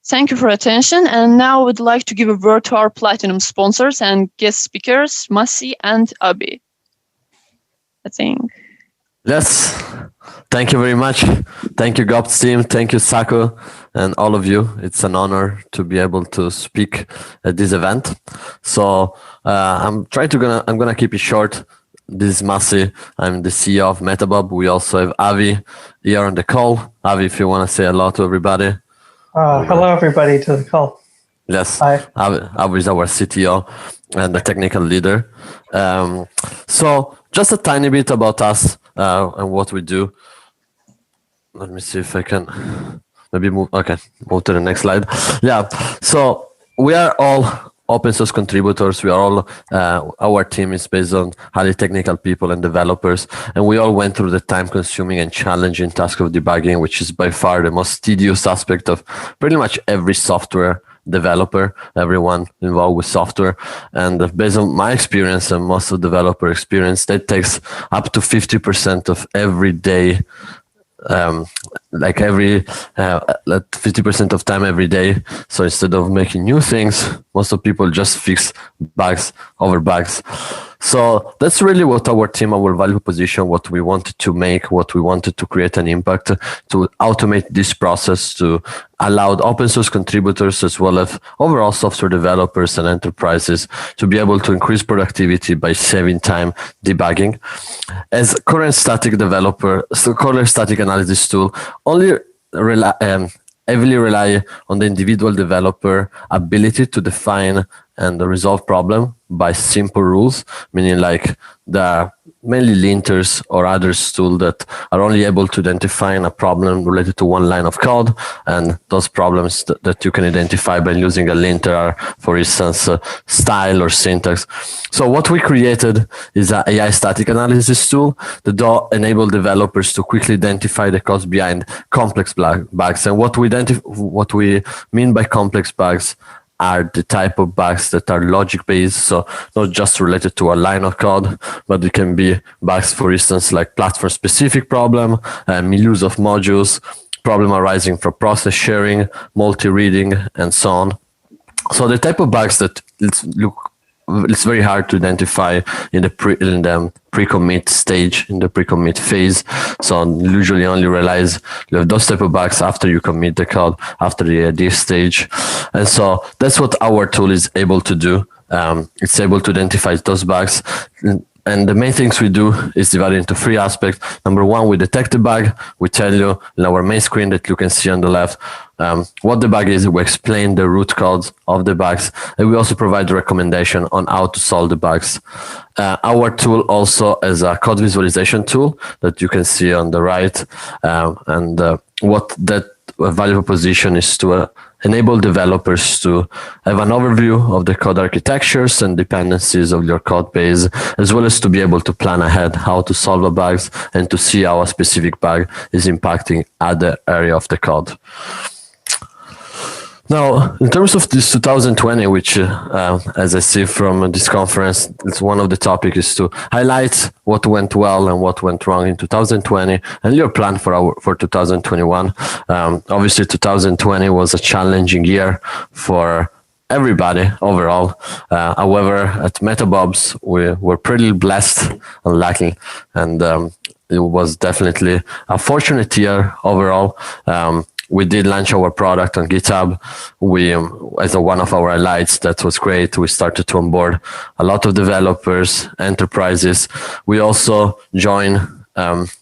Thank you for attention. And now I would like to give a word to our Platinum sponsors and guest speakers, Massi and Abi. I think. Yes, thank you very much. Thank you, GOUP team. Thank you, Sako, and all of you. It's an honor to be able to speak at this event. So I'm gonna keep it short. This is Massi. I'm the CEO of Metabob. We also have Avi here on the call. Avi, if you want to say hello to everybody. Hello, everybody, to the call. Yes, Hi. Avi is our CTO and the technical leader. So just a tiny bit about us and what we do. Let me see if I can maybe move. Okay, move to the next slide. Yeah, so we are all open source contributors. We are all, our team is based on highly technical people and developers, and we all went through the time consuming and challenging task of debugging, which is by far the most tedious aspect of pretty much every software developer, everyone involved with software. And based on my experience and most of developer experience, that takes up to 50% of every day, like every 50% of time every day. So instead of making new things, most of people just fix bugs over bugs. So that's really what our team, our value position, what we wanted to make, what we wanted to create an impact, to automate this process, to allow open source contributors as well as overall software developers and enterprises to be able to increase productivity by saving time debugging. As current static developer, so current static analysis tool only heavily rely on the individual developer ability to define and resolve problem by simple rules, meaning like there are mainly linters or other tools that are only able to identify a problem related to one line of code, and those problems that you can identify by using a linter are, for instance, style or syntax. So what we created is an AI static analysis tool that enable developers to quickly identify the cause behind complex bugs. And what we mean by complex bugs are the type of bugs that are logic-based, so not just related to a line of code, but it can be bugs, for instance, like platform-specific problem, misuse of modules, problem arising from process sharing, multi-reading, and so on. So the type of bugs that it's very hard to identify in the pre-commit stage, in the pre-commit phase. So usually only realize you have those type of bugs after you commit the code, after this stage. And so that's what our tool is able to do. It's able to identify those bugs. And the main things we do is divided into three aspects. Number one, we detect the bug. We tell you in our main screen that you can see on the left what the bug is. We explain the root cause of the bugs. And we also provide a recommendation on how to solve the bugs. Our tool also is a code visualization tool that you can see on the right. What that value proposition is to enable developers to have an overview of the code architectures and dependencies of your code base, as well as to be able to plan ahead how to solve the bugs and to see how a specific bug is impacting other area of the code. Now, in terms of this 2020, which, as I see from this conference, it's one of the topics is to highlight what went well and what went wrong in 2020 and your plan for 2021. Obviously, 2020 was a challenging year for everybody overall. However, at Metabobs, we were pretty blessed and lucky, and it was definitely a fortunate year overall. We did launch our product on GitHub. We, as one of our highlights, that was great. We started to onboard a lot of developers, enterprises. We also joined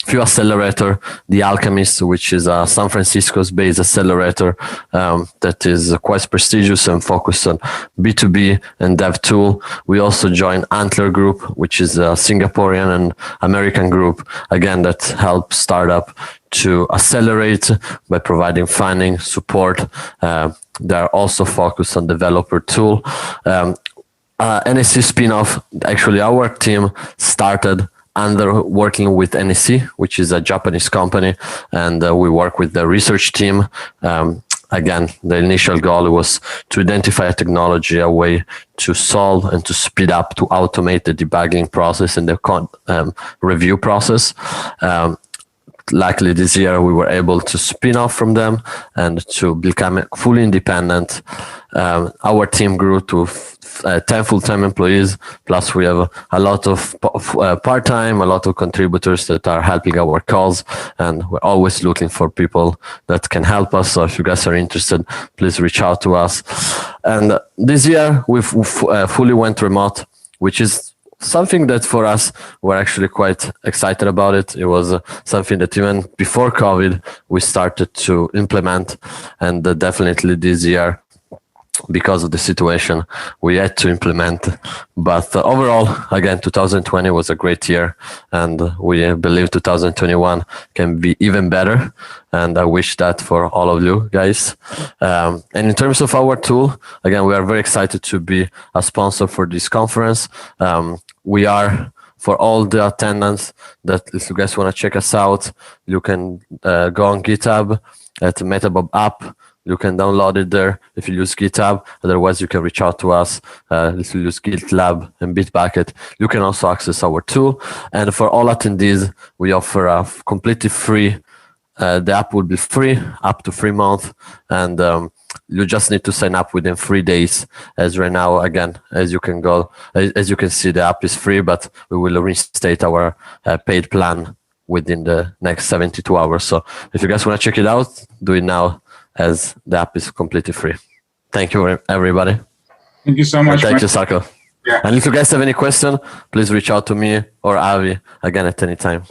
few accelerator, The Alchemist, which is a San Francisco-based accelerator that is quite prestigious and focused on B2B and dev tool. We also joined Antler Group, which is a Singaporean and American group, again, that helps startup to accelerate by providing funding, support. They're also focused on developer tool. NSC spinoff, actually our team started under working with NSC, which is a Japanese company, and we work with the research team. Again, the initial goal was to identify a technology, a way to solve and to speed up, to automate the debugging process and the review process. luckily this year we were able to spin off from them and to become fully independent. Our team grew to 10 full-time employees, plus we have a lot of part-time, a lot of contributors that are helping our cause, and we're always looking for people that can help us. So if you guys are interested, please reach out to us. And this year we've fully went remote, which is something that for us, we're actually quite excited about it. It was something that even before COVID, we started to implement, and definitely this year, because of the situation, we had to implement. But overall, again, 2020 was a great year, and we believe 2021 can be even better. And I wish that for all of you guys. And in terms of our tool, again, we are very excited to be a sponsor for this conference. We are, for all the attendants, that if you guys want to check us out, you can go on GitHub at Metabob app. You can download it there if you use GitHub. Otherwise, you can reach out to us if you use GitLab and Bitbucket. You can also access our tool. And for all attendees, we offer a completely free. The app will be free up to 3 months, and you just need to sign up within 3 days. As right now, again, as you can see, the app is free, but we will reinstate our paid plan within the next 72 hours. So if you guys want to check it out, do it now, as the app is completely free. Thank you, everybody. Thank you so much. Thank you, Sarko. Yeah. And if you guys have any question, please reach out to me or Avi again at any time.